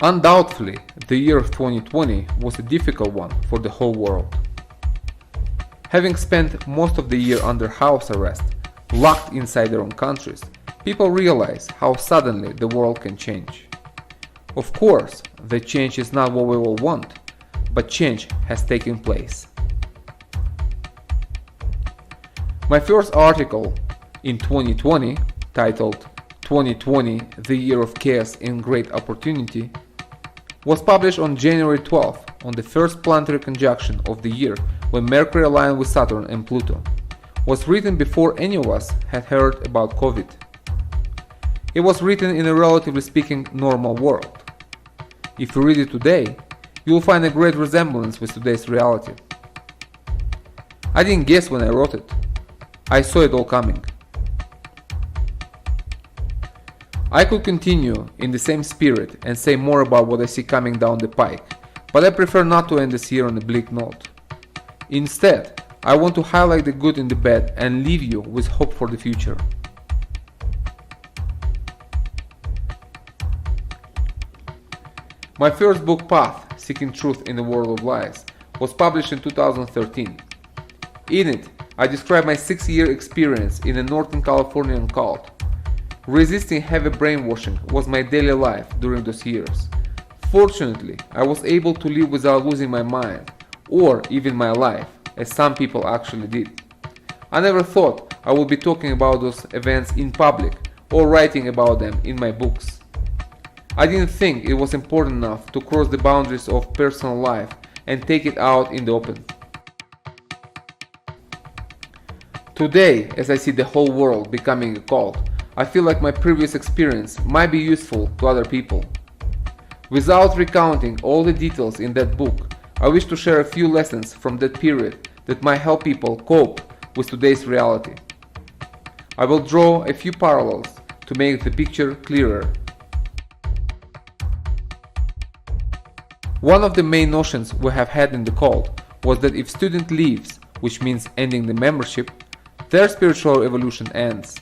Undoubtedly, the year of 2020 was a difficult one for the whole world. Having spent most of the year under house arrest, locked inside their own countries, people realize how suddenly the world can change. Of course, the change is not what we all want, but change has taken place. My first article in 2020, titled 2020, the Year of Chaos and Great Opportunity, was published on January 12th, on the first planetary conjunction of the year when Mercury aligned with Saturn and Pluto. Was written before any of us had heard about COVID. It was written in a relatively speaking normal world. If you read it today, you will find a great resemblance with today's reality. I didn't guess when I wrote it. I saw it all coming. I could continue in the same spirit and say more about what I see coming down the pike, but I prefer not to end this year on a bleak note. Instead, I want to highlight the good in the bad and leave you with hope for the future. My first book, Path: Seeking Truth in a World of Lies, was published in 2013. In it, I describe my 6-year experience in a Northern Californian cult. Resisting heavy brainwashing was my daily life during those years. Fortunately, I was able to live without losing my mind, or even my life, as some people actually did. I never thought I would be talking about those events in public or writing about them in my books. I didn't think it was important enough to cross the boundaries of personal life and take it out in the open. Today, as I see the whole world becoming a cult, I feel like my previous experience might be useful to other people. Without recounting all the details in that book, I wish to share a few lessons from that period that might help people cope with today's reality. I will draw a few parallels to make the picture clearer. One of the main notions we have had in the cult was that if student leaves, which means ending the membership, their spiritual evolution ends.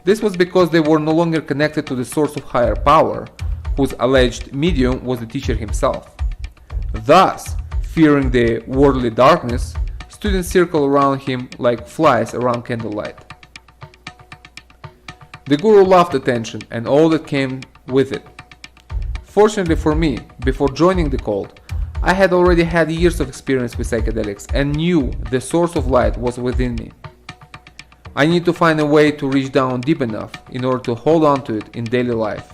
This was because they were no longer connected to the source of higher power, whose alleged medium was the teacher himself. Thus, fearing the worldly darkness, students circle around him like flies around candlelight. The guru loved attention and all that came with it. Fortunately for me, before joining the cult, I had already had years of experience with psychedelics and knew the source of light was within me. I need to find a way to reach down deep enough in order to hold on to it in daily life.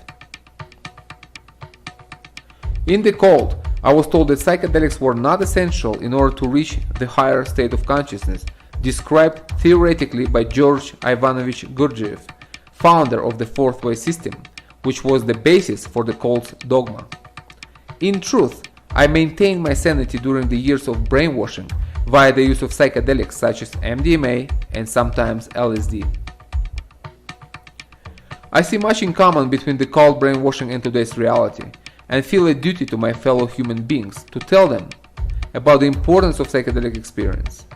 In the cult, I was told that psychedelics were not essential in order to reach the higher state of consciousness, described theoretically by George Ivanovich Gurdjieff, founder of the Fourth Way system, which was the basis for the cult's dogma. In truth, I maintained my sanity during the years of brainwashing via the use of psychedelics such as MDMA and sometimes LSD. I see much in common between the cult brainwashing and today's reality, and feel a duty to my fellow human beings to tell them about the importance of psychedelic experience.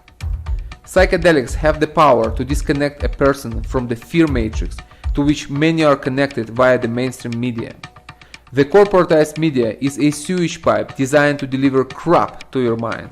Psychedelics have the power to disconnect a person from the fear matrix to which many are connected via the mainstream media. The corporatized media is a sewage pipe designed to deliver crap to your mind.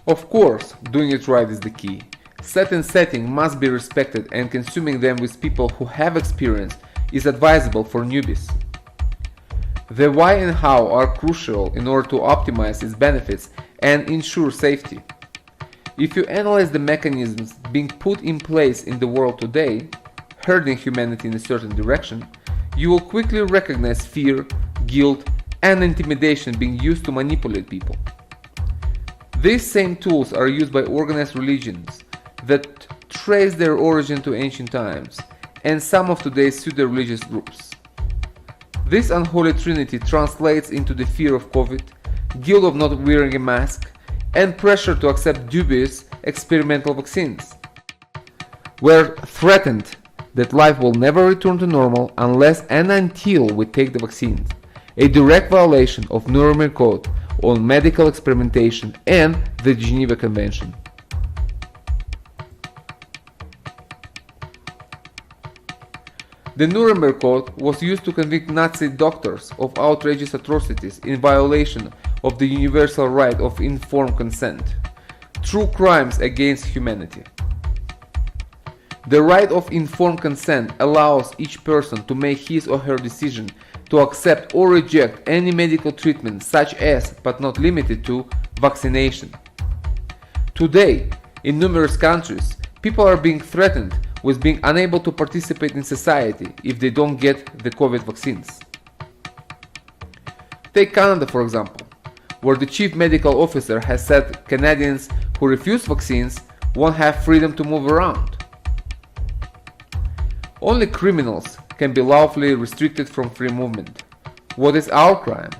Of course, doing it right is the key. Set and setting must be respected, and consuming them with people who have experience is advisable for newbies. The why and how are crucial in order to optimize its benefits and ensure safety. If you analyze the mechanisms being put in place in the world today, herding humanity in a certain direction, you will quickly recognize fear, guilt, and intimidation being used to manipulate people. These same tools are used by organized religions that trace their origin to ancient times and some of today's pseudo-religious groups. This unholy trinity translates into the fear of COVID, guilt of not wearing a mask, and pressure to accept dubious experimental vaccines. We're threatened that life will never return to normal unless and until we take the vaccines, a direct violation of Nuremberg Code on medical experimentation and the Geneva Convention. The Nuremberg Code was used to convict Nazi doctors of outrageous atrocities in violation of the universal right of informed consent, true crimes against humanity. The right of informed consent allows each person to make his or her decision to accept or reject any medical treatment such as, but not limited to, vaccination. Today, in numerous countries, people are being threatened with being unable to participate in society if they don't get the COVID vaccines. Take Canada for example, where the chief medical officer has said Canadians who refuse vaccines won't have freedom to move around. Only criminals can be lawfully restricted from free movement. What is our crime?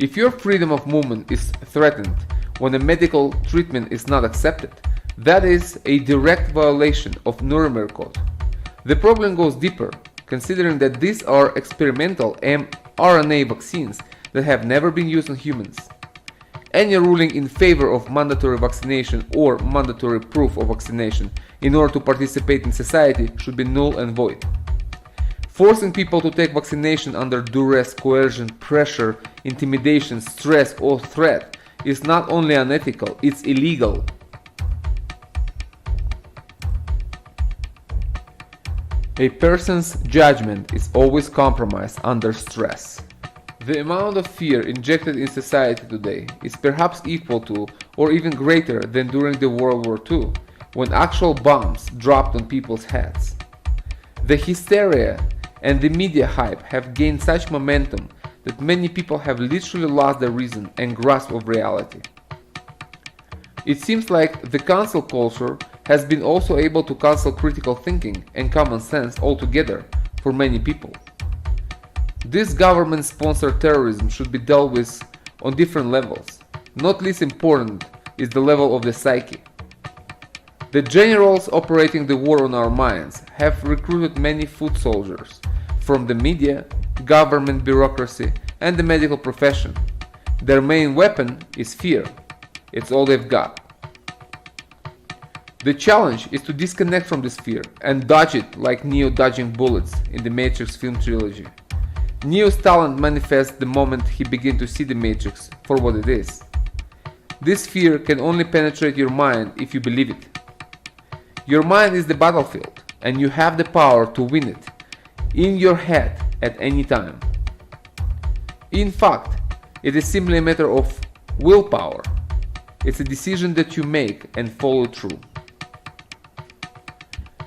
If your freedom of movement is threatened when a medical treatment is not accepted, that is a direct violation of Nuremberg Code. The problem goes deeper, considering that these are experimental mRNA vaccines that have never been used on humans. Any ruling in favor of mandatory vaccination or mandatory proof of vaccination in order to participate in society should be null and void. Forcing people to take vaccination under duress, coercion, pressure, intimidation, stress, or threat is not only unethical, it's illegal. A person's judgment is always compromised under stress. The amount of fear injected in society today is perhaps equal to or even greater than during the World War II, when actual bombs dropped on people's heads. The hysteria and the media hype have gained such momentum that many people have literally lost their reason and grasp of reality. It seems like the cancel culture has been also able to cancel critical thinking and common sense altogether for many people. This government-sponsored terrorism should be dealt with on different levels. Not least important is the level of the psyche. The generals operating the war on our minds have recruited many foot soldiers from the media, government bureaucracy, and the medical profession. Their main weapon is fear. It's all they've got. The challenge is to disconnect from this fear and dodge it like Neo dodging bullets in the Matrix film trilogy. Neo's talent manifests the moment he begins to see the Matrix for what it is. This fear can only penetrate your mind if you believe it. Your mind is the battlefield, and you have the power to win it in your head at any time. In fact, it is simply a matter of willpower. It's a decision that you make and follow through.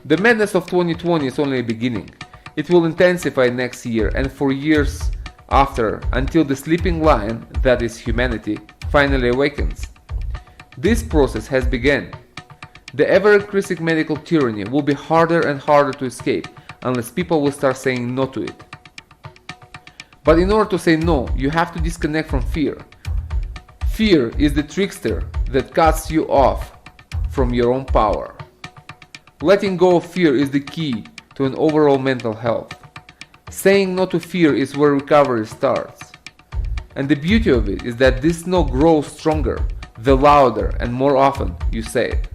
The madness of 2020 is only a beginning. It will intensify next year and for years after until the sleeping lion, that is humanity, finally awakens. This process has begun. The ever-increasing medical tyranny will be harder and harder to escape unless people will start saying no to it. But in order to say no, you have to disconnect from fear. Fear is the trickster that cuts you off from your own power. Letting go of fear is the key to an overall mental health. Saying no to fear is where recovery starts. And the beauty of it is that this no grows stronger the louder and more often you say it.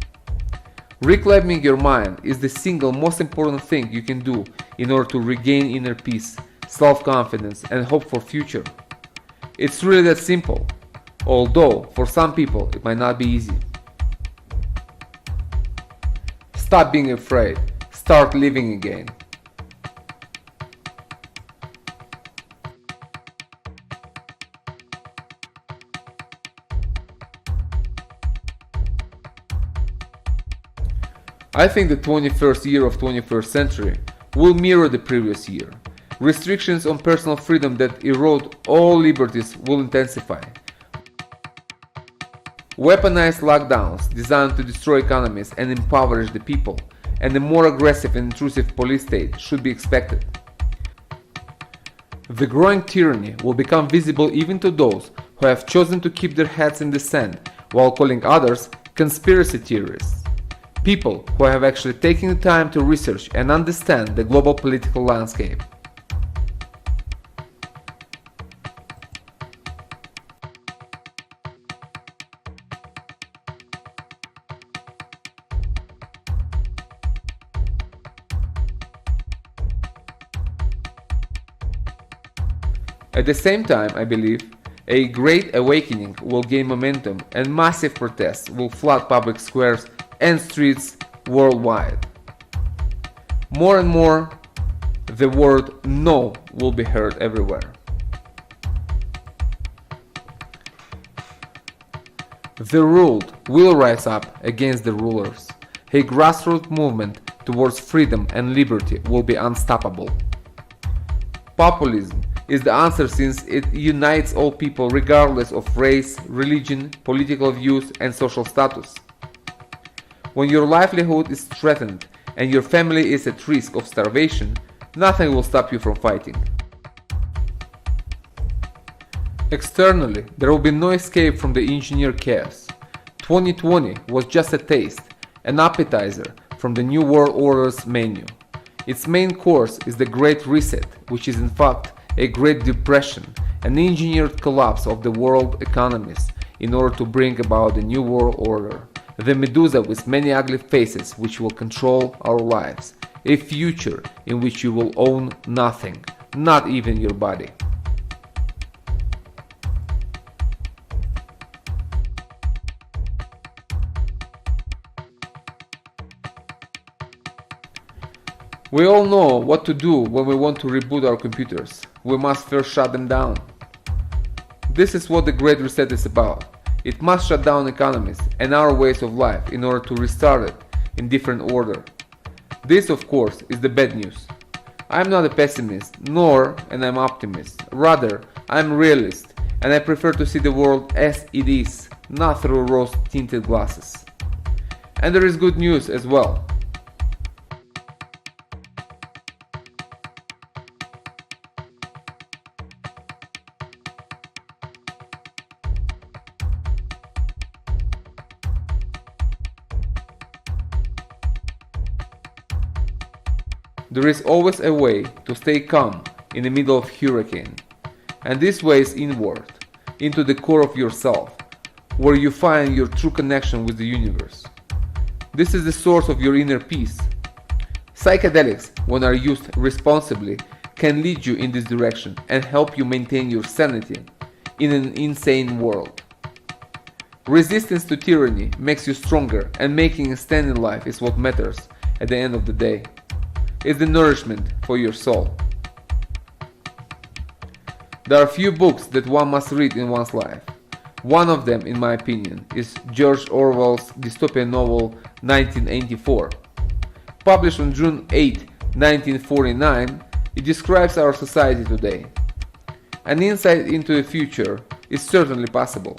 Reclaiming your mind is the single most important thing you can do in order to regain inner peace, self-confidence, and hope for future. It's really that simple, although for some people it might not be easy. Stop being afraid. Start living again. I think the 21st year of 21st century will mirror the previous year. Restrictions on personal freedom that erode all liberties will intensify. Weaponized lockdowns designed to destroy economies and impoverish the people, and a more aggressive and intrusive police state should be expected. The growing tyranny will become visible even to those who have chosen to keep their heads in the sand while calling others conspiracy theorists. People who have actually taken the time to research and understand the global political landscape. At the same time, I believe, a great awakening will gain momentum and massive protests will flood public squares and streets worldwide. More and more, the word "no" will be heard everywhere. The ruled will rise up against the rulers. A grassroots movement towards freedom and liberty will be unstoppable. Populism is the answer since it unites all people regardless of race, religion, political views, and social status. When your livelihood is threatened and your family is at risk of starvation, nothing will stop you from fighting. Externally, there will be no escape from the engineered chaos. 2020 was just a taste, an appetizer from the New World Order's menu. Its main course is the Great Reset, which is in fact a Great Depression, an engineered collapse of the world economies in order to bring about the New World Order, the Medusa with many ugly faces which will control our lives, a future in which you will own nothing, not even your body. We all know what to do when we want to reboot our computers. We must first shut them down. This is what the Great Reset is about. It must shut down economies and our ways of life in order to restart it in different order. This, of course, is the bad news. I am not a pessimist, nor an optimist. Rather, I am a realist, and I prefer to see the world as it is, not through rose-tinted glasses. And there is good news as well. There is always a way to stay calm in the middle of a hurricane, and this way is inward, into the core of yourself, where you find your true connection with the universe. This is the source of your inner peace. Psychedelics, when are used responsibly, can lead you in this direction and help you maintain your sanity in an insane world. Resistance to tyranny makes you stronger, and making a stand in life is what matters at the end of the day. It's the nourishment for your soul. There are few books that one must read in one's life. One of them, in my opinion, is George Orwell's dystopian novel 1984. Published on June 8, 1949, it describes our society today. An insight into the future is certainly possible.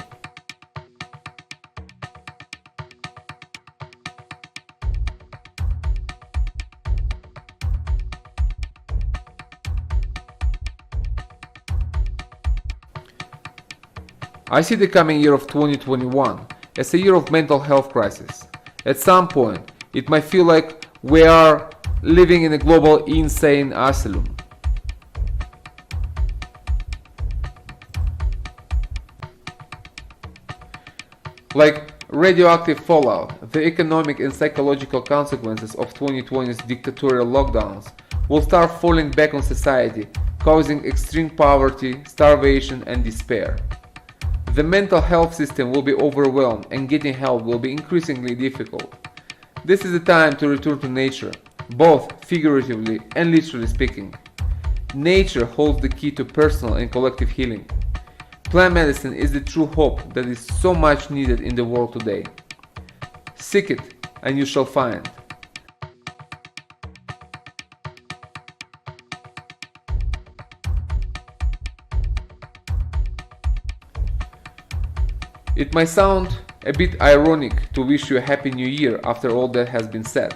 I see the coming year of 2021 as a year of mental health crisis. At some point, it might feel like we are living in a global insane asylum. Like radioactive fallout, the economic and psychological consequences of 2020's dictatorial lockdowns will start falling back on society, causing extreme poverty, starvation, and despair. The mental health system will be overwhelmed and getting help will be increasingly difficult. This is the time to return to nature, both figuratively and literally speaking. Nature holds the key to personal and collective healing. Plant medicine is the true hope that is so much needed in the world today. Seek it and you shall find. It might sound a bit ironic to wish you a happy new year after all that has been said.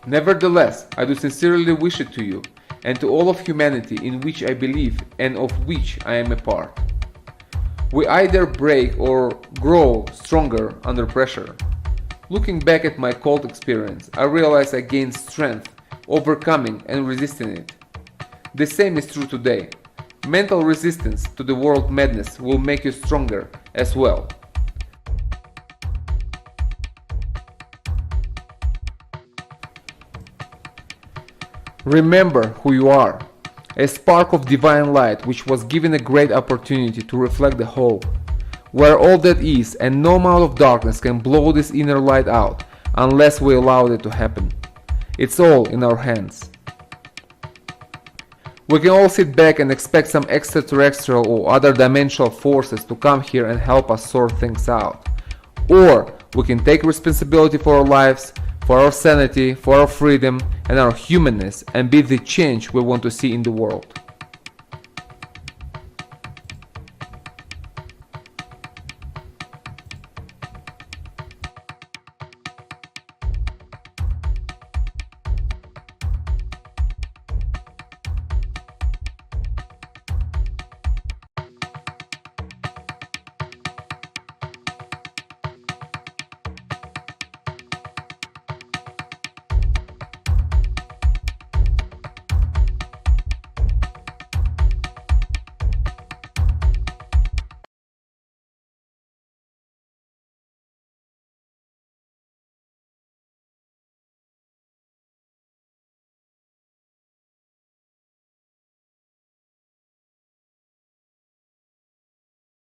Nevertheless, I do sincerely wish it to you and to all of humanity in which I believe and of which I am a part. We either break or grow stronger under pressure. Looking back at my cult experience, I realize I gained strength, overcoming and resisting it. The same is true today. Mental resistance to the world madness will make you stronger as well. Remember who you are, a spark of divine light which was given a great opportunity to reflect the whole, where all that is and no amount of darkness can blow this inner light out unless we allow it to happen. It's all in our hands. We can all sit back and expect some extraterrestrial or other dimensional forces to come here and help us sort things out. Or we can take responsibility for our lives, for our sanity, for our freedom and our humanness and be the change we want to see in the world.